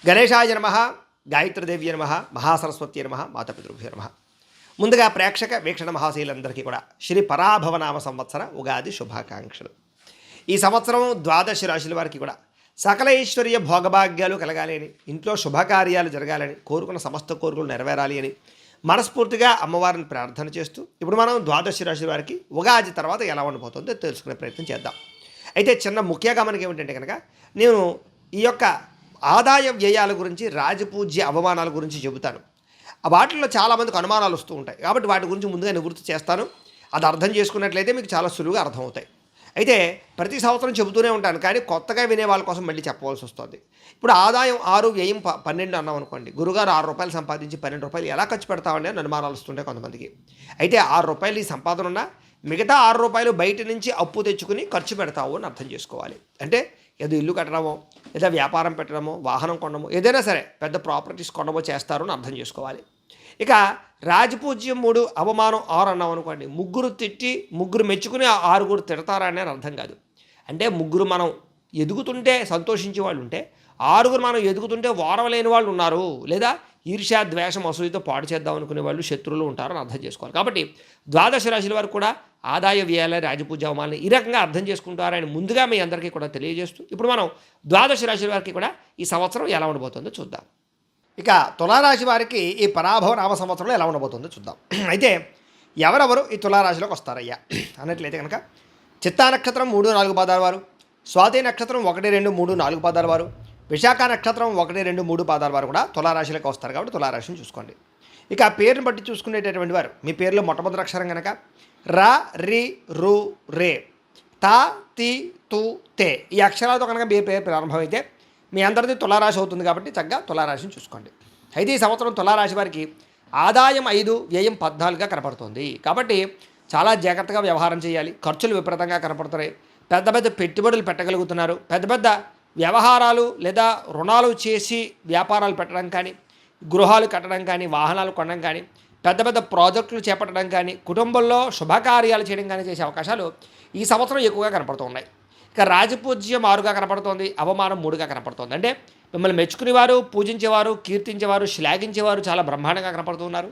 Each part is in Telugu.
గణేశాయ నమః, గాయత్రీదేవి నమః, మహాసరస్వతి నమః, మాతాపితృభ్యో నమః. ముందుగా ప్రేక్షక వీక్షణ మహాశీలందరికీ కూడా శ్రీ పరాభవనామ సంవత్సర ఉగాది శుభాకాంక్షలు. ఈ సంవత్సరం ద్వాదశ రాశుల వారికి కూడా సకల ఐశ్వర్య భోగభాగ్యాలు కలగాలి అని, ఇంట్లో శుభకార్యాలు జరగాలని, కోరుకున్న సమస్త కోరికలు నెరవేరాలి అని మనస్ఫూర్తిగా అమ్మవారిని ప్రార్థన చేస్తూ ఇప్పుడు మనం ద్వాదశ రాశుల వారికి ఉగాది తర్వాత ఎలా ఉండబోతుందో తెలుసుకునే ప్రయత్నం చేద్దాం. అయితే చిన్న ముఖ్యంగా మనకి ఏమిటంటే కనుక నేను ఈ యొక్క ఆదాయ వ్యయాల గురించి, రాజపూజ్య అవమానాల గురించి చెబుతాను. వాటిల్లో చాలామందికి అనుమానాలు వస్తూ ఉంటాయి కాబట్టి వాటి గురించి ముందుగా నివృత్తి చేస్తాను. అది అర్థం చేసుకున్నట్లయితే మీకు చాలా సులువుగా అర్థమవుతాయి. అయితే ప్రతి సంవత్సరం చెబుతూనే ఉంటాను కానీ కొత్తగా వినే వాళ్ళ కోసం మళ్ళీ చెప్పవలసి వస్తుంది. ఇప్పుడు ఆదాయం 6, వ్యయం 12 అన్నాం అనుకోండి. గురుగారు ₹6 సంపాదించి ₹12 ఎలా ఖర్చు పెడతామని అనుమానాలు వస్తుంటాయి కొంతమందికి. అయితే ₹6 ఈ సంపాదన ఉన్నా మిగతా ₹6 బయట నుంచి అప్పు తెచ్చుకుని ఖర్చు పెడతావు అని అర్థం చేసుకోవాలి. అంటే ఏదో ఇల్లు కట్టడమో, లేదా వ్యాపారం పెట్టడమో, వాహనం కొనడమో, ఏదైనా సరే పెద్ద ప్రాపర్టీస్ కొనడమో చేస్తారు అని అర్థం చేసుకోవాలి. ఇక రాజపూజ్యం 3, అవమానం 6 అన్నాం అనుకోండి. ముగ్గురు తిట్టి ముగ్గురు మెచ్చుకుని 6 తిడతారా అని అర్థం కాదు. అంటే ముగ్గురు మనం ఎదుగుతుంటే సంతోషించే వాళ్ళు ఉంటే, 6 మనం ఎదుగుతుంటే ఓరవలేని వాళ్ళు ఉన్నారు, లేదా ఈర్ష్య, ద్వేషం, అసూయతో పాడు చేద్దాం అనుకునే వాళ్ళు శత్రువులు ఉంటారని అర్థం చేసుకోవాలి. కాబట్టి ద్వాదశ రాశుల వారు కూడా ఆదాయ వ్యయాల, రాజపూజ్య అవమానాలను ఈ రకంగా అర్థం చేసుకుంటారని ముందుగా మీ అందరికీ కూడా తెలియజేస్తూ ఇప్పుడు మనం ద్వాదశ రాశుల వారికి కూడా ఈ సంవత్సరం ఎలా ఉండబోతుందో చూద్దాం. ఇక తులారాశి వారికి ఈ పరాభవ నామ సంవత్సరంలో ఎలా ఉండబోతుందో చూద్దాం. అయితే ఎవరెవరు ఈ తులారాశిలోకి వస్తారయ్యా అన్నట్లయితే కనుక చిత్తా నక్షత్రం 3, 4 పాదాల వారు, స్వాతి నక్షత్రం 1, 2, 3, 4 పాదాల వారు, విశాఖ నక్షత్రం 1, 2, 3 పాదాల వారు కూడా తులారాశిలోకి వస్తారు. కాబట్టి తులారాశిని చూసుకోండి. ఇక ఆ పేరుని బట్టి చూసుకునేటటువంటి వారు మీ పేరులో మొట్టమొదటి అక్షరం కనుక ర, రి, రు, రే, తా, తి, తు, తే ఈ అక్షరాలతో కనుక మీ పేరు ప్రారంభమైతే మీ అందరిది తులారాశి అవుతుంది. కాబట్టి చక్కగా తులారాశిని చూసుకోండి. అయితే ఈ సంవత్సరం తులారాశి వారికి ఆదాయం 5, వ్యయం 14గా కనపడుతుంది. కాబట్టి చాలా జాగ్రత్తగా వ్యవహారం చేయాలి. ఖర్చులు విపరీతంగా కనపడుతున్నాయి. పెద్ద పెద్ద పెట్టుబడులు పెట్టగలుగుతున్నారు. పెద్ద పెద్ద వ్యవహారాలు లేదా రుణాలు చేసి వ్యాపారాలు పెట్టడం కానీ, గృహాలు కట్టడం కానీ, వాహనాలు కొనడం కానీ, పెద్ద పెద్ద ప్రాజెక్టులు చేపట్టడం కానీ, కుటుంబంలో శుభకార్యాలు చేయడం కానీ చేసే అవకాశాలు ఈ సంవత్సరం ఎక్కువగా కనపడుతూ ఉన్నాయి. ఇక రాజపూజ్యం 6గా కనపడుతోంది, అవమానం 3గా కనపడుతోంది. అంటే మిమ్మల్ని మెచ్చుకునేవారు, పూజించేవారు, కీర్తించేవారు, శ్లాఘించేవారు చాలా బ్రహ్మాండంగా కనపడుతున్నారు.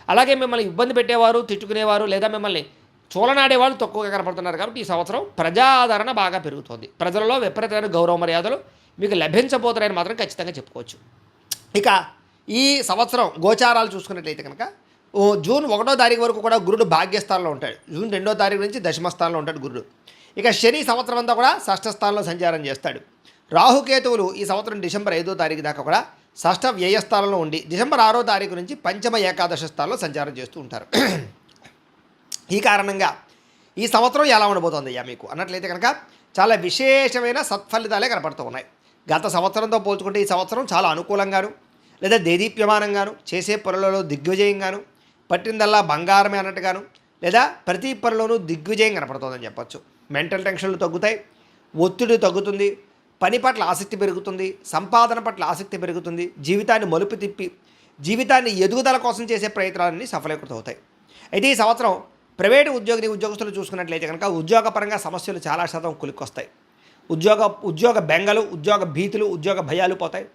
అలాగే మిమ్మల్ని ఇబ్బంది పెట్టేవారు, తిట్టుకునేవారు, లేదా మిమ్మల్ని చూలనాడేవాళ్ళు తక్కువగా కనపడుతున్నారు. కాబట్టి ఈ సంవత్సరం ప్రజాదరణ బాగా పెరుగుతోంది. ప్రజలలో విపరీతమైన గౌరవ మర్యాదలు మీకు లభించబోతున్నాయని మాత్రం ఖచ్చితంగా చెప్పుకోవచ్చు. ఇక ఈ సంవత్సరం గోచారాలు చూసుకున్నట్లయితే కనుక జూన్ 1వ తారీఖు వరకు కూడా గురుడు భాగ్యస్థానంలో ఉంటాడు. జూన్ 2వ తారీఖు నుంచి దశమస్థానంలో ఉంటాడు గురుడు. ఇక శని సంవత్సరం అంతా కూడా షష్ఠ స్థానంలో సంచారం చేస్తాడు. రాహుకేతువులు ఈ సంవత్సరం డిసెంబర్ 5వ తారీఖు దాకా కూడా షష్ఠ వ్యయస్థానంలో ఉండి డిసెంబర్ 6వ తారీఖు నుంచి పంచమ ఏకాదశ స్థానంలో సంచారం చేస్తూ ఉంటారు. ఈ కారణంగా ఈ సంవత్సరం ఎలా ఉండబోతోంది అయ్యా మీకు అన్నట్లయితే కనుక చాలా విశేషమైన సత్ఫలితాలే కనపడుతూ ఉన్నాయి. గత సంవత్సరంతో పోల్చుకుంటే ఈ సంవత్సరం చాలా అనుకూలంగాను, లేదా దేదీప్యమానంగాను, చేసే పనులలో దిగ్విజయంగాను, పట్టిందల్లా బంగారమే అన్నట్టుగాను, లేదా ప్రతి పనిలోనూ దిగ్విజయం కనపడుతుందని చెప్పచ్చు. మెంటల్ టెన్షన్లు తగ్గుతాయి, ఒత్తిడి తగ్గుతుంది, పని పట్ల ఆసక్తి పెరుగుతుంది, సంపాదన పట్ల ఆసక్తి పెరుగుతుంది, జీవితాన్ని మలుపు తిప్పి జీవితాన్ని ఎదుగుదల కోసం చేసే ప్రయత్నాలన్నీ సఫలీకృతం అవుతాయి. అయితే ఈ సంవత్సరం ప్రైవేటు ఉద్యోగస్తులు చూసుకున్నట్లయితే కనుక ఉద్యోగపరంగా సమస్యలు చాలా శాతం కొలిక్కొస్తాయి. ఉద్యోగ బెంగలు, ఉద్యోగ భీతులు, ఉద్యోగ భయాలు పోతాయి.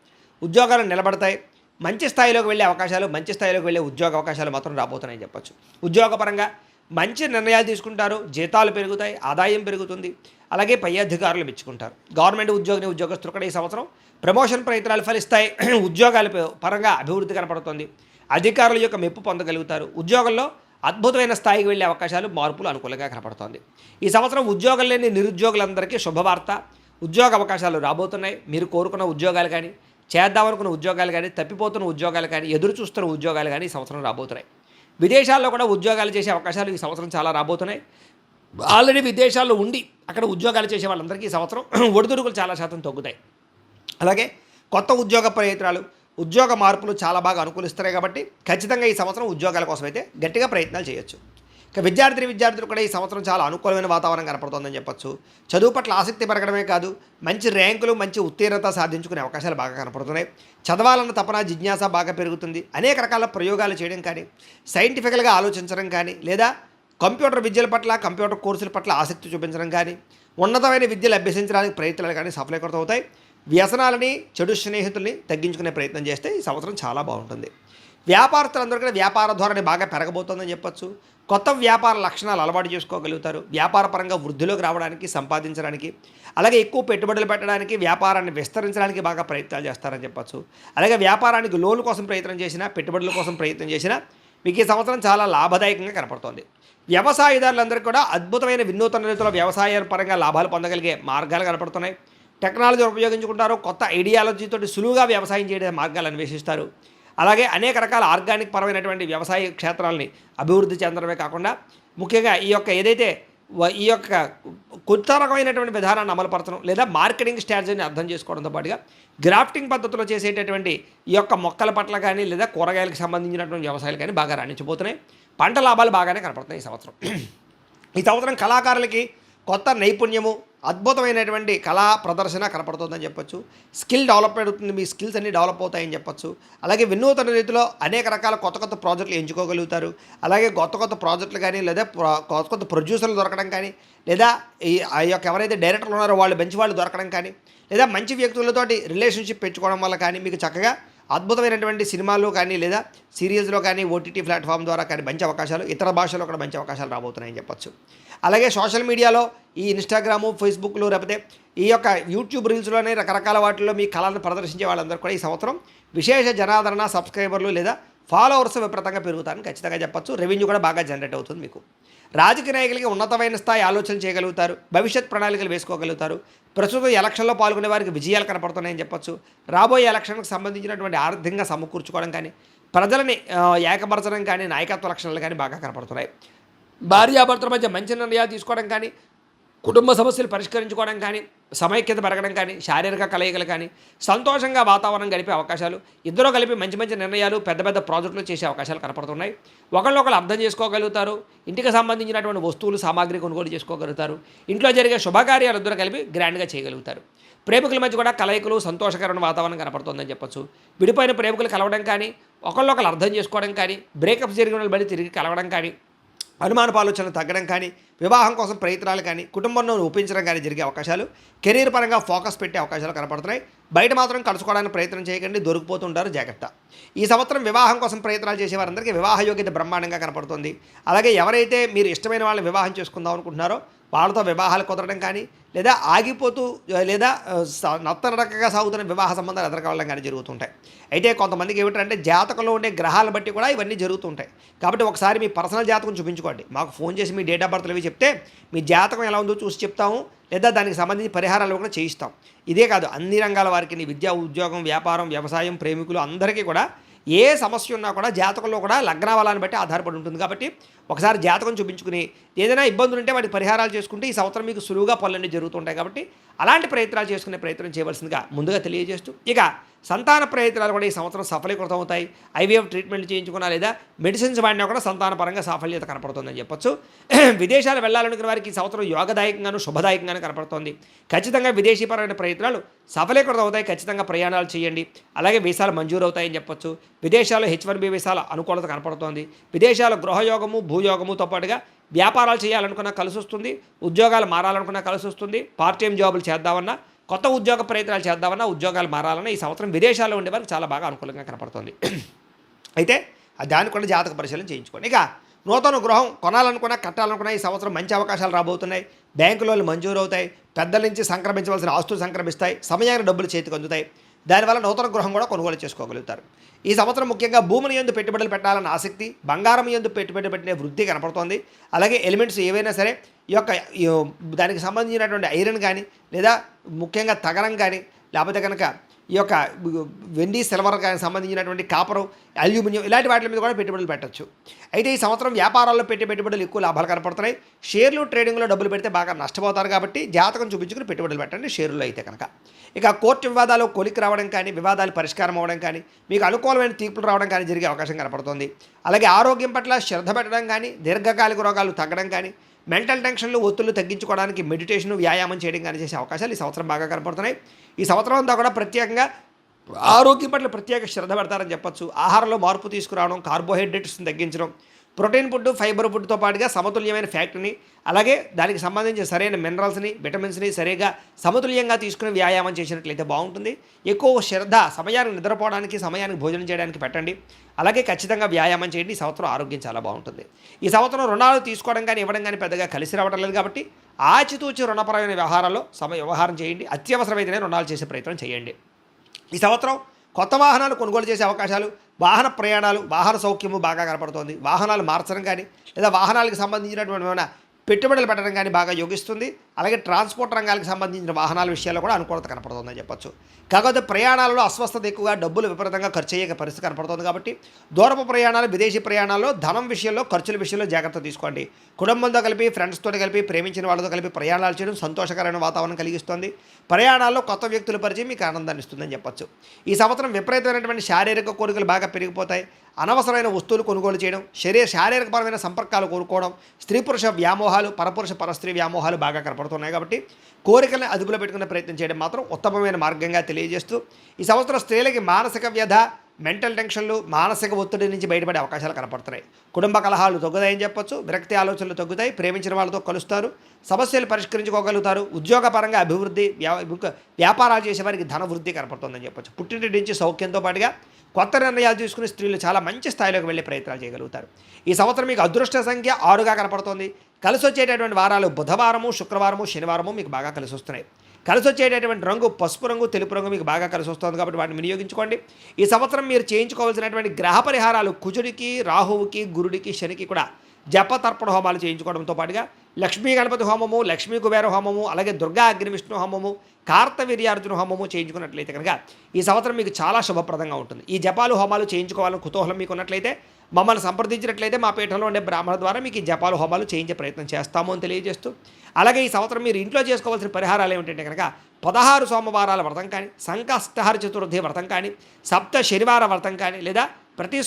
ఉద్యోగాలు నిలబడతాయి. మంచి స్థాయిలోకి వెళ్ళే అవకాశాలు, మంచి స్థాయిలోకి వెళ్ళే ఉద్యోగ అవకాశాలు మాత్రం రాబోతున్నాయని చెప్పచ్చు. ఉద్యోగపరంగా మంచి నిర్ణయాలు తీసుకుంటారు, జీతాలు పెరుగుతాయి, ఆదాయం పెరుగుతుంది. అలాగే పై అధికారులు మెచ్చుకుంటారు. గవర్నమెంట్ ఉద్యోగస్తులు కూడా ఈ సంవత్సరం ప్రమోషన్ ప్రయత్నాలు ఫలిస్తాయి. ఉద్యోగాల పరంగా అభివృద్ధి కనపడుతుంది. అధికారుల యొక్క మెప్పు పొందగలుగుతారు. ఉద్యోగంలో అద్భుతమైన స్థాయికి వెళ్ళే అవకాశాలు, మార్పులు అనుకూలంగా కనపడుతోంది. ఈ సంవత్సరం ఉద్యోగం లేని నిరుద్యోగులందరికీ శుభవార్త. ఉద్యోగ అవకాశాలు రాబోతున్నాయి. మీరు కోరుకున్న ఉద్యోగాలు కానీ, చేద్దామనుకున్న ఉద్యోగాలు కానీ, తప్పిపోతున్న ఉద్యోగాలు కానీ, ఎదురు చూస్తున్న ఉద్యోగాలు కానీ ఈ సంవత్సరం రాబోతున్నాయి. విదేశాల్లో కూడా ఉద్యోగాలు చేసే అవకాశాలు ఈ సంవత్సరం చాలా రాబోతున్నాయి. ఆల్రెడీ విదేశాల్లో ఉండి అక్కడ ఉద్యోగాలు చేసే వాళ్ళందరికీ ఈ సంవత్సరం ఒడిదుడుకులు చాలా శాతం తగ్గుతాయి. అలాగే కొత్త ఉద్యోగ ప్రయత్నాలు, ఉద్యోగ మార్పులు చాలా బాగా అనుకూలిస్తున్నాయి. కాబట్టి ఖచ్చితంగా ఈ సంవత్సరం ఉద్యోగాల కోసం అయితే గట్టిగా ప్రయత్నాలు చేయొచ్చు. ఇక విద్యార్థులు కూడా ఈ సంవత్సరం చాలా అనుకూలమైన వాతావరణం కనపడుతుందని చెప్పచ్చు. చదువు పట్ల ఆసక్తి పెరగడమే కాదు, మంచి ర్యాంకులు, మంచి ఉత్తీర్ణత సాధించుకునే అవకాశాలు బాగా కనపడుతున్నాయి. చదవాలన్న తపన, జిజ్ఞాస బాగా పెరుగుతుంది. అనేక రకాల ప్రయోగాలు చేయడం కానీ, సైంటిఫికల్గా ఆలోచించడం కానీ, లేదా కంప్యూటర్ విద్యల పట్ల, కంప్యూటర్ కోర్సుల పట్ల ఆసక్తి చూపించడం కానీ, ఉన్నతమైన విద్యలు అభ్యసించడానికి ప్రయత్నాలు కానీ సఫలీకృతం అవుతాయి. వ్యసనాలని చెడు స్నేహితుల్ని తగ్గించుకునే ప్రయత్నం చేస్తే ఈ సంవత్సరం చాలా బాగుంటుంది. వ్యాపారస్తులందరూ కూడా వ్యాపార ధోరణి బాగా పెరగబోతోందని చెప్పొచ్చు. కొత్త వ్యాపార లక్షణాలు అలవాటు చేసుకోగలుగుతారు. వ్యాపార పరంగా వృద్ధిలోకి రావడానికి, సంపాదించడానికి, అలాగే ఎక్కువ పెట్టుబడులు పెట్టడానికి, వ్యాపారాన్ని విస్తరించడానికి బాగా ప్రయత్నాలు చేస్తారని చెప్పొచ్చు. అలాగే వ్యాపారానికి లోన్ కోసం ప్రయత్నం చేసినా, పెట్టుబడుల కోసం ప్రయత్నం చేసినా మీకు ఈ సంవత్సరం చాలా లాభదాయకంగా కనపడుతోంది. వ్యవసాయదారులందరికీ కూడా అద్భుతమైన వినూతన రీతిలో వ్యవసాయ పరంగా లాభాలు పొందగలిగే మార్గాలు కనపడుతున్నాయి. టెక్నాలజీ ఉపయోగించుకుంటారు. కొత్త ఐడియాలజీతో సులువుగా వ్యవసాయం చేయడం మార్గాలు అన్వేషిస్తారు. అలాగే అనేక రకాల ఆర్గానిక్ పరమైనటువంటి వ్యవసాయ క్షేత్రాలని అభివృద్ధి చెందడమే కాకుండా ముఖ్యంగా ఈ యొక్క కొత్త రకమైనటువంటి విధానాన్ని అమలుపరచడం లేదా మార్కెటింగ్ స్ట్రాటజీని అర్థం చేసుకోవడంతో పాటుగా గ్రాఫ్టింగ్ పద్ధతిలో చేసేటటువంటి ఈ యొక్క మొక్కల పట్ల కానీ లేదా కూరగాయలకు సంబంధించినటువంటి వ్యవసాయాలు కానీ బాగా రాణించబోతున్నాయి. పంట లాభాలు బాగానే కనపడుతున్నాయి ఈ సంవత్సరం. ఈ సంవత్సరం కళాకారులకి కొత్త నైపుణ్యము, అద్భుతమైనటువంటి కళా ప్రదర్శన కనపడుతుందని చెప్పొచ్చు. స్కిల్ డెవలప్మెంట్ అవుతుంది. మీ స్కిల్స్ అన్నీ డెవలప్ అవుతాయని చెప్పొచ్చు. అలాగే వినూతన రీతిలో అనేక రకాల కొత్త కొత్త ప్రాజెక్టులు ఎంచుకోగలుగుతారు. అలాగే కొత్త కొత్త ప్రాజెక్టులు కానీ లేదా కొత్త కొత్త ప్రొడ్యూసర్లు దొరకడం కానీ లేదా ఆ యొక్క ఎవరైతే డైరెక్టర్లు ఉన్నారో వాళ్ళు మంచి వాళ్ళు దొరకడం కానీ లేదా మంచి వ్యక్తులతోటి రిలేషన్షిప్ పెంచుకోవడం వల్ల కానీ మీకు చక్కగా అద్భుతమైనటువంటి సినిమాలు కానీ లేదా సీరియల్స్లో కానీ ఓటీటీ ప్లాట్ఫామ్ ద్వారా కానీ మంచి అవకాశాలు, ఇతర భాషల్లో కూడా మంచి అవకాశాలు రాబోతున్నాయని చెప్పొచ్చు. అలాగే సోషల్ మీడియాలో ఈ ఇన్స్టాగ్రాము, ఫేస్బుక్లు లేకపోతే ఈ యొక్క యూట్యూబ్ రీల్స్లోనే రకరకాల వాటిల్లో మీ కళలను ప్రదర్శించే వాళ్ళందరూ కూడా ఈ సంవత్సరం విశేష జనాదరణ, సబ్స్క్రైబర్లు లేదా ఫాలోవర్స్ విపరీతంగా పెరుగుతారని ఖచ్చితంగా చెప్పొచ్చు. రెవెన్యూ కూడా బాగా జనరేట్ అవుతుంది మీకు. రాజకీయ నాయకులకి ఉన్నతమైన స్థాయి ఆలోచన చేయగలుగుతారు. భవిష్యత్ ప్రణాళికలు వేసుకోగలుగుతారు. ప్రస్తుతం ఎలక్షన్లో పాల్గొనే వారికి విజయాలు కనపడుతున్నాయని చెప్పొచ్చు. రాబోయే ఎలక్షన్కి సంబంధించినటువంటి ఆర్థికంగా సమకూర్చుకోవడం కానీ, ప్రజలని ఏకపరచడం కానీ, నాయకత్వ లక్షణాలు కానీ బాగా కనపడుతున్నాయి. భార్యాభర్తల మధ్య మంచి నిర్ణయాలు తీసుకోవడం కానీ, కుటుంబ సమస్యలు పరిష్కరించుకోవడం కానీ, సమైక్యత పెరగడం కానీ, శారీరక కలయికలు కానీ, సంతోషంగా వాతావరణం గడిపే అవకాశాలు, ఇద్దరూ కలిపి మంచి మంచి నిర్ణయాలు, పెద్ద పెద్ద ప్రాజెక్టులు చేసే అవకాశాలు కనపడుతున్నాయి. ఒకళ్ళొకళ్ళు అర్థం చేసుకోగలుగుతారు. ఇంటికి సంబంధించినటువంటి వస్తువులు, సామాగ్రి కొనుగోలు చేసుకోగలుగుతారు. ఇంట్లో జరిగే శుభకార్యాలు ఇద్దరు కలిపి గ్రాండ్గా చేయగలుగుతారు. ప్రేమికుల మధ్య కూడా కలయికలు, సంతోషకరమైన వాతావరణం కనపడుతుందని చెప్పొచ్చు. విడిపోయిన ప్రేమికులు కలవడం కానీ, ఒకళ్ళొకళ్ళు అర్థం చేసుకోవడం కానీ, బ్రేకప్స్ జరిగిన బట్టి తిరిగి కలవడం కానీ, అనుమానపు ఆలోచనలు తగ్గడం కానీ, వివాహం కోసం ప్రయత్నాలు కానీ, కుటుంబంలో ఒప్పించడం కానీ జరిగే అవకాశాలు, కెరీర్ పరంగా ఫోకస్ పెట్టే అవకాశాలు కనపడుతున్నాయి. బయట మాత్రం కలుసుకోవడానికి ప్రయత్నం చేయకండి, దొరికిపోతుంటారు, జాగ్రత్త. ఈ సంవత్సరం వివాహం కోసం ప్రయత్నాలు చేసే వారందరికీ వివాహ యోగ్యత బ్రహ్మాండంగా కనపడుతుంది. అలాగే ఎవరైతే మీరు ఇష్టమైన వాళ్ళని వివాహం చేసుకుందాం అనుకుంటున్నారో వాళ్ళతో వివాహాలు కుదరడం కానీ లేదా ఆగిపోతూ లేదా నత్తనడకగా సాగుతున్న వివాహ సంబంధాలు ఎదుర్కోవడం కానీ జరుగుతుంటాయి. అయితే కొంతమందికి ఏమిటంటే జాతకంలో ఉండే గ్రహాలను బట్టి కూడా ఇవన్నీ జరుగుతుంటాయి. కాబట్టి ఒకసారి మీ పర్సనల్ జాతకం చూపించుకోండి. మాకు ఫోన్ చేసి మీ డేట్ ఆఫ్ బర్త్లు అవి చెప్తే మీ జాతకం ఎలా ఉందో చూసి చెప్తాము, లేదా దానికి సంబంధించి పరిహారాలు కూడా చేయిస్తాం. ఇదే కాదు, అన్ని రంగాల వారికి విద్య, ఉద్యోగం, వ్యాపారం, వ్యవసాయం, ప్రేమికులు అందరికీ కూడా ఏ సమస్య ఉన్నా కూడా జాతకంలో కూడా లగ్నవాలాన్ని బట్టి ఆధారపడి ఉంటుంది. కాబట్టి ఒకసారి జాతకం చూపించుకుని ఏదైనా ఇబ్బందులు ఉంటే వాటి పరిహారాలు చేసుకుంటే ఈ సంవత్సరం మీకు సులువుగా పనులన్నీ జరుగుతుంటాయి. కాబట్టి అలాంటి ప్రయత్నాలు చేసుకునే ప్రయత్నం చేయవలసిందిగా ముందుగా తెలియజేస్తూ, ఇక సంతాన ప్రయత్నాలు కూడా ఈ సంవత్సరం సఫలీకృతం అవుతాయి. ఐవీఎఫ్ ట్రీట్మెంట్ చేయించుకున్నా లేదా మెడిసిన్స్ వాడినా కూడా సంతానపరంగా సాఫల్యత కనపడుతుందని చెప్పొచ్చు. విదేశాలు వెళ్ళాలనుకున్న వారికి ఈ సంవత్సరం యోగదాయకంగాను శుభదాయకంగాను కనపడుతోంది. ఖచ్చితంగా విదేశీపరమైన ప్రయత్నాలు సఫలీకృతం అవుతాయి. ఖచ్చితంగా ప్రయాణాలు చేయండి. అలాగే వీసాలు మంజూరు అవుతాయని చెప్పొచ్చు. విదేశాల్లో H1B వీసాల అనుకూలత కనపడుతోంది. విదేశాల్లో గృహయోగము, భూయోగముతో పాటుగా వ్యాపారాలు చేయాలనుకున్నా కలిసి వస్తుంది. ఉద్యోగాలు మారాలనుకున్నా కలిసి వస్తుంది. పార్ట్ టైం జాబులు చేద్దామన్నా, కొత్త ఉద్యోగ ప్రయత్నాలు చేద్దామన్నా, ఉద్యోగాలు మారాలన్నా ఈ సంవత్సరం విదేశాల్లో ఉండే వారికి చాలా బాగా అనుకూలంగా కనపడుతుంది. అయితే దానికి కూడా జాతక పరిశీలన చేయించుకోండి. ఇక నూతన గృహం కొనాలనుకున్నా, కట్టాలనుకున్నా ఈ సంవత్సరం మంచి అవకాశాలు రాబోతున్నాయి. బ్యాంకు లోన్లు మంజూరు అవుతాయి. పెద్దల నుంచి సంక్రమించవలసిన ఆస్తులు సంక్రమిస్తాయి. సమయానికి డబ్బులు చేతికి అందుతాయి. దానివల్ల నూతన గృహం కూడా కొనుగోలు చేసుకోగలుగుతారు. ఈ సంవత్సరం ముఖ్యంగా భూముల యందు పెట్టుబడులు పెట్టాలన్న ఆసక్తి, బంగారం యందు పెట్టుబడి పెట్టిన వృద్ధి కనపడుతోంది. అలాగే ఎలిమెంట్స్ ఏవైనా సరే ఈ యొక్క దానికి సంబంధించినటువంటి ఐరన్ కానీ లేదా ముఖ్యంగా తగరం కానీ లేకపోతే కనుక ఈ యొక్క వెండి, సిల్వర్ కానీ సంబంధించినటువంటి కాపరు, అల్యూమినియం ఇలాంటి వాటి మీద కూడా పెట్టుబడులు పెట్టచ్చు. అయితే ఈ సంవత్సరం వ్యాపారాల్లో పెట్టే పెట్టుబడులు ఎక్కువ లాభాలు కనపడుతున్నాయి. షేర్లు ట్రేడింగ్లో డబ్బులు పెడితే బాగా నష్టపోతారు. కాబట్టి జాతకం చూపించుకుని పెట్టుబడులు పెట్టండి షేర్లు అయితే కనుక. ఇక కోర్టు వివాదాలు కొలికి రావడం కానీ, వివాదాలు పరిష్కారం అవ్వడం కానీ, మీకు అనుకూలమైన తీర్పులు రావడం కానీ జరిగే అవకాశం కనపడుతుంది. అలాగే ఆరోగ్యం పట్ల శ్రద్ధ పెట్టడం కానీ, దీర్ఘకాలిక రోగాలు తగ్గడం కానీ, మెంటల్ టెన్షన్లు, ఒత్తులు తగ్గించుకోవడానికి మెడిటేషన్, వ్యాయామం చేయడం కానీ చేసే అవకాశాలు ఈ సంవత్సరం బాగా కనపడుతున్నాయి. ఈ సంవత్సరం అంతా కూడా ప్రత్యేకంగా ఆరోగ్యం పట్ల ప్రత్యేక శ్రద్ధ పెడతారని చెప్పొచ్చు. ఆహారంలో మార్పు తీసుకురావడం, కార్బోహైడ్రేట్స్ని తగ్గించడం, ప్రోటీన్ ఫుడ్, ఫైబర్ ఫుడ్తో పాటుగా సమతుల్యమైన ఫ్యాక్టరీని, అలాగే దానికి సంబంధించిన సరైన మినరల్స్ని, విటమిన్స్ని సరిగా సమతుల్యంగా తీసుకుని వ్యాయామం చేసినట్లయితే బాగుంటుంది. ఎక్కువ శ్రద్ధ సమయానికి నిద్రపోవడానికి, సమయానికి భోజనం చేయడానికి పెట్టండి. అలాగే ఖచ్చితంగా వ్యాయామం చేయండి. ఈ సంవత్సరం ఆరోగ్యం చాలా బాగుంటుంది. ఈ సంవత్సరం రుణాలు తీసుకోవడం కానీ ఇవ్వడం కానీ పెద్దగా కలిసి రావడం లేదు కాబట్టి ఆచితూచి రుణపరమైన వ్యవహారాల్లో వ్యవహారం చేయండి. అత్యవసరమైతేనే రుణాలు చేసే ప్రయత్నం చేయండి. ఈ సంవత్సరం కొత్త వాహనాలు కొనుగోలు చేసే అవకాశాలు, వాహన ప్రయాణాలు, వాహన సౌఖ్యము బాగా కనపడుతోంది. వాహనాలు మార్చడం కానీ లేదా వాహనాలకు సంబంధించినటువంటి ఏమైనా పెట్టుబడులు పెట్టడం కానీ బాగా యోగిస్తుంది. అలాగే ట్రాన్స్పోర్ట్ రంగాలకు సంబంధించిన వాహనాల విషయాల్లో కూడా అనుకూలత కనపడుతుందని చెప్పొచ్చు. కాకపోతే ప్రయాణాలలో అస్వస్థత ఎక్కువగా, డబ్బులు విపరీతంగా ఖర్చు అయ్యే పరిస్థితి కనపడుతుంది కాబట్టి దూరపు ప్రయాణాలు, విదేశీ ప్రయాణాల్లో ధనం విషయంలో, ఖర్చుల విషయంలో జాగ్రత్త తీసుకోండి. కుటుంబంతో కలిపి, ఫ్రెండ్స్తో కలిపి, ప్రేమించిన వాళ్ళతో కలిపి ప్రయాణాలు చేయడం సంతోషకరమైన వాతావరణం కలిగిస్తుంది. ప్రయాణాల్లో కొత్త వ్యక్తుల పరిచయం మీకు ఆనందాన్ని ఇస్తుందని చెప్పొచ్చు. ఈ సంవత్సరం విపరీతమైనటువంటి శారీరక కోరికలు బాగా పెరిగిపోతాయి. అనవసరమైన వస్తువులు కొనుగోలు చేయడం, శారీరకపరమైన సంపర్కాలు కోరుకోవడం, స్త్రీ పురుష వ్యామోహాలు, పరపురుష పరస్త్రీ వ్యామోహాలు బాగా కనపడుతున్నాయి కాబట్టి కోరికలను అదుపులో పెట్టుకునే ప్రయత్నం చేయడం మాత్రం ఉత్తమమైన మార్గంగా తెలియజేస్తూ ఈ సంవత్సరం స్త్రీలకి మానసిక వ్యధ, మెంటల్ టెన్షన్లు, మానసిక ఒత్తిడి నుంచి బయటపడే అవకాశాలు కనపడుతున్నాయి. కుటుంబ కలహాలు తగ్గుతాయని చెప్పొచ్చు. విరక్తి ఆలోచనలు తగ్గుతాయి. ప్రేమించిన వాళ్ళతో కలుస్తారు. సమస్యలు పరిష్కరించుకోగలుగుతారు. ఉద్యోగపరంగా అభివృద్ధి, వ్యాపారాలు చేసేవారికి ధన వృద్ధి కనపడుతుందని చెప్పొచ్చు. పుట్టింటి నుంచి సౌఖ్యంతో పాటుగా కొత్త నిర్ణయాలు తీసుకుని స్త్రీలు చాలా మంచి స్థాయిలోకి వెళ్ళే ప్రయత్నాలు చేయగలుగుతారు. ఈ సంవత్సరం మీకు అదృష్ట సంఖ్య 6గా కనపడుతోంది. కలిసి వచ్చేటటువంటి వారాలు బుధవారము, శుక్రవారము, శనివారము మీకు బాగా కలిసి వస్తున్నాయి. కలిసి వచ్చేటటువంటి రంగు పసుపు రంగు, తెలుపు రంగు మీకు బాగా కలిసి వస్తుంది కాబట్టి వాటిని వినియోగించుకోండి. ఈ సంవత్సరం మీరు చేయించుకోవాల్సినటువంటి గ్రహ పరిహారాలు కుజుడికి, రాహువుకి, గురుడికి, శనికి కూడా జప తర్పణ హోమాలు చేయించుకోవడంతో పాటుగా లక్ష్మీ గణపతి హోమము, లక్ష్మీ కుబేర హోమము, అలాగే దుర్గా అగ్ని విష్ణు హోమము, కార్తవీర్యార్జున హోమము చేయించుకున్నట్లయితే కనుక ఈ సంవత్సరం మీకు చాలా శుభప్రదంగా ఉంటుంది. ఈ జపాలు హోమాలు చేయించుకోవాలని కుతూహలం మీకు ఉన్నట్లయితే మమ్మల్ని సంప్రదించినట్లయితే మా పీఠంలో ఉండే బ్రాహ్మణ ద్వారా మీకు ఈ జపాలు హోమాలు చేయించే ప్రయత్నం చేస్తాము అని తెలియజేస్తూ, అలాగే ఈ సంవత్సరం మీరు ఇంట్లో చేసుకోవాల్సిన పరిహారాలు ఏమిటంటే కనుక 16 సోమవారాల వ్రతం కానీ, సంకష్టహర చతుర్థి వ్రతం కానీ, సప్త శనివార వ్రతం కానీ, లేదా ప్రతి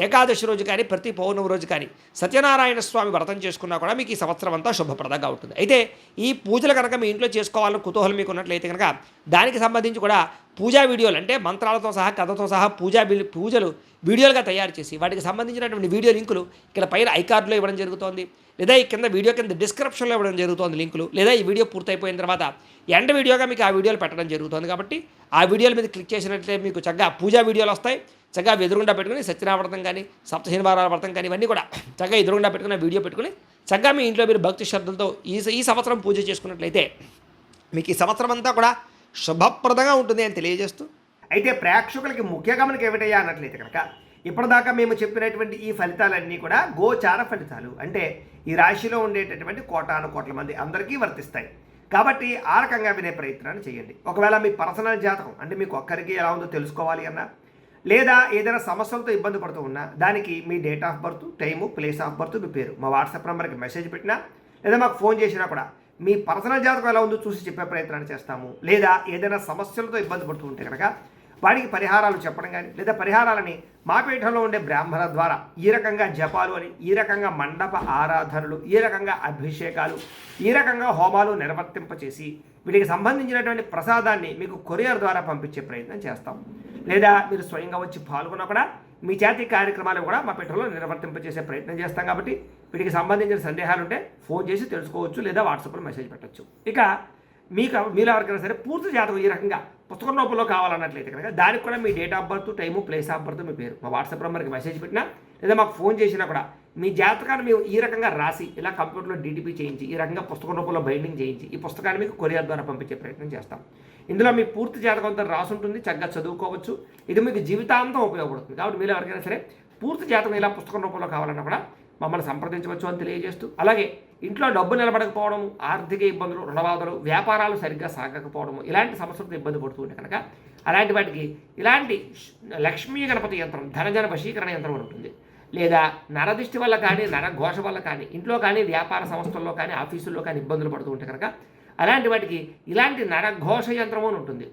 ఏకాదశి రోజు కానీ, ప్రతి పౌర్ణమి రోజు కానీ సత్యనారాయణ స్వామి వ్రతం చేసుకున్నా కూడా మీకు ఈ సంవత్సరం అంతా శుభప్రదంగా ఉంటుంది. అయితే ఈ పూజలు కనుక మీ ఇంట్లో చేసుకోవాలని కుతూహలం మీకు ఉన్నట్లయితే కనుక దానికి సంబంధించి కూడా పూజా వీడియోలు, అంటే మంత్రాలతో సహా, కథతో సహా పూజలు వీడియోలుగా తయారు చేసి వాటికి సంబంధించినటువంటి వీడియో లింకులు ఇక్కడ పైన ఐకార్డులో ఇవ్వడం జరుగుతోంది, లేదా ఈ కింద వీడియో కింద డిస్క్రిప్షన్లో ఇవ్వడం జరుగుతోంది లింకులు, లేదా ఈ వీడియో పూర్తయిపోయిన తర్వాత ఎండ్ వీడియోగా మీకు ఆ వీడియోలు పెట్టడం జరుగుతుంది. కాబట్టి ఆ వీడియోల మీద క్లిక్ చేసినట్లయితే మీకు చక్కగా పూజా వీడియోలు వస్తాయి. చక్కగా ఎదురుగుండా పెట్టుకుని సత్యనారాయణ వ్రతం కానీ, సప్త శనివారాల వ్రతం కానీ ఇవన్నీ కూడా చక్కగా ఎదురుగుండా పెట్టుకుని వీడియో పెట్టుకుని చక్కగా మీ ఇంట్లో మీరు భక్తి శ్రద్ధలతో ఈ సంవత్సరం పూజ చేసుకున్నట్లయితే మీకు ఈ సంవత్సరం అంతా కూడా శుభప్రదంగా ఉంటుంది అని తెలియజేస్తూ, అయితే ప్రేక్షకులకి ముఖ్య గమనిక ఏమిటయ్యా అన్నట్లయితే కనుక ఇప్పటిదాకా మేము చెప్పినటువంటి ఈ ఫలితాలన్నీ కూడా గోచార ఫలితాలు, అంటే ఈ రాశిలో ఉండేటటువంటి కోటాను కోట్ల మంది అందరికీ వర్తిస్తాయి. కాబట్టి ఆ రకంగా వినే ప్రయత్నాన్ని చేయండి. ఒకవేళ మీ పర్సనల్ జాతకం, అంటే మీకు ఒక్కరికి ఎలా ఉందో తెలుసుకోవాలి అన్నా, లేదా ఏదైనా సమస్యలతో ఇబ్బంది పడుతూ ఉన్నా దానికి మీ date of birth, time, place of birth, మీ పేరు మా వాట్సాప్ నెంబర్కి మెసేజ్ పెట్టినా లేదా మాకు ఫోన్ చేసినా కూడా మీ పర్సనల్ జాతకం ఎలా ఉందో చూసి చెప్పే ప్రయత్నాన్ని చేస్తాము. లేదా ఏదైనా సమస్యలతో ఇబ్బంది పడుతూ ఉంటే కనుక వాడికి పరిహారాలు చెప్పడం కానీ, లేదా పరిహారాలని మా పీఠంలో ఉండే బ్రాహ్మణ ద్వారా ఈ రకంగా జపాలు అని, ఈ రకంగా మండప ఆరాధనలు, ఈ రకంగా అభిషేకాలు, ఈ రకంగా హోమాలు నిర్వర్తింపచేసి వీటికి సంబంధించినటువంటి ప్రసాదాన్ని మీకు కొరియర్ ద్వారా పంపించే ప్రయత్నం చేస్తాం. లేదా మీరు స్వయంగా వచ్చి పాల్గొన్నా కూడా మీ జాతి కార్యక్రమాలు కూడా మా పీఠంలో నిర్వర్తింపచేసే ప్రయత్నం చేస్తాం. కాబట్టి వీటికి సంబంధించిన సందేహాలు ఉంటే ఫోన్ చేసి తెలుసుకోవచ్చు, లేదా వాట్సాప్లో మెసేజ్ పెట్టచ్చు. ఇక మీలో ఎవరికైనా సరే పూర్తి జాతకం ఈ రకంగా పుస్తకం రూపంలో కావాలన్నట్లయితే కనుక దానికి కూడా మీ date of birth, time, place of birth, మీ పేరు మా వాట్సాప్ నెంబర్కి మెసేజ్ పెట్టినా లేదా మాకు ఫోన్ చేసినా కూడా మీ జాతకాన్ని మేము ఈ రకంగా రాసి ఇలా కంప్యూటర్లో డీటీపీ చేయించి ఈ రకంగా పుస్తకం రూపంలో బైండింగ్ చేయించి ఈ పుస్తకాన్ని మీకు కొరియర్ ద్వారా పంపించే ప్రయత్నం చేస్తాం. ఇందులో మీ పూర్తి జాతకం అంతా రాసి ఉంటుంది, చక్కగా చదువుకోవచ్చు. ఇది మీకు జీవితాంతం ఉపయోగపడుతుంది. కాబట్టి మీరు ఎవరికైనా సరే పూర్తి జాతకం ఇలా పుస్తకం రూపంలో కావాలన్నా కూడా మమ్మల్ని సంప్రదించవచ్చు అని తెలియజేస్తూ, అలాగే ఇంట్లో డబ్బు నిలబడకపోవడం, ఆర్థిక ఇబ్బందులు, రుణబాధలు, వ్యాపారాలు సరిగ్గా సాగకపోవడము, ఇలాంటి సమస్యలతో ఇబ్బంది పడుతూ ఉంటే కనుక అలాంటి వాటికి ఇలాంటి లక్ష్మీ గణపతి యంత్రం, ధనజన వశీకరణ యంత్రం ఉంటుంది. లేదా నరదిష్టి వల్ల కానీ, నరఘోష వల్ల కానీ, ఇంట్లో కానీ, వ్యాపార సంస్థల్లో కానీ, ఆఫీసుల్లో కానీ ఇబ్బందులు పడుతూ ఉంటే కనుక అలాంటి వాటికి ఇలాంటి నరఘోష యంత్రం అని ఉంటుంది.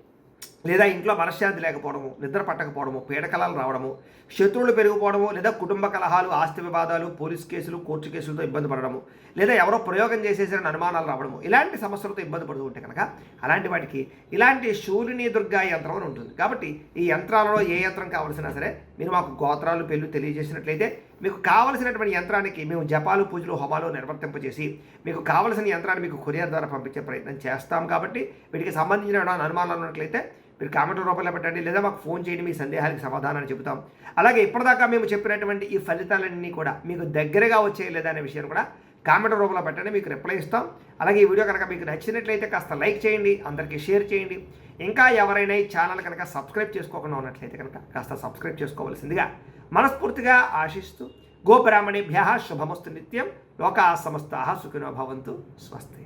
లేదా ఇంట్లో మనశ్శాంతి లేకపోవడము, నిద్ర పట్టకపోవడము, పీడకలాలు రావడము, శత్రువులు పెరిగిపోవడము, లేదా కుటుంబ కలహాలు, ఆస్తి వివాదాలు, పోలీస్ కేసులు, కోర్టు కేసులతో ఇబ్బంది పడడము, లేదా ఎవరో ప్రయోగం చేసేసిన అనుమానాలు రావడము, ఇలాంటి సమస్యలతో ఇబ్బంది పడుతూ ఉంటే కనుక అలాంటి వాటికి ఇలాంటి శూలిని దుర్గా యంత్రం అని ఉంటుంది. కాబట్టి ఈ యంత్రాలలో ఏ యంత్రం కావాల్సినా సరే మీరు మాకు గోత్రాలు పేర్లు తెలియజేసినట్లయితే మీకు కావలసినటువంటి యంత్రానికి మేము జపాలు, పూజలు, హోమాలు నిర్వర్తింపజేసి మీకు కావలసిన యంత్రాన్ని మీకు కొరియర్ ద్వారా పంపించే ప్రయత్నం చేస్తాం. కాబట్టి వీటికి సంబంధించిన అనుమానాలు ఉన్నట్లయితే మీరు కామెంట్ల రూపంలో పెట్టండి, లేదా మాకు ఫోన్ చేయండి, మీ సందేహాలకు సమాధానాన్ని చెబుతాం. అలాగే ఇప్పటిదాకా మేము చెప్పినటువంటి ఈ ఫలితాలన్నీ కూడా మీకు దగ్గరగా వచ్చే లేదా అనే విషయాన్ని కూడా కామెంట్ రూపంలో పెట్టండి, మీకు రిప్లై ఇస్తాం. అలాగే ఈ వీడియో కనుక మీకు నచ్చినట్లయితే కాస్త లైక్ చేయండి, అందరికీ షేర్ చేయండి. ఇంకా ఎవరైనా ఈ ఛానల్ కనుక సబ్స్క్రైబ్ చేసుకోకుండా ఉన్నట్లయితే కనుక కాస్త సబ్స్క్రైబ్ చేసుకోవాల్సిందిగా మనస్ఫూర్తిగా ఆశిస్తూ గోబ్రాహ్మణేభ్యః శుభమస్తు నిత్యం. లోకాః సమస్తాః సుఖినో భవంతు. స్వస్తి.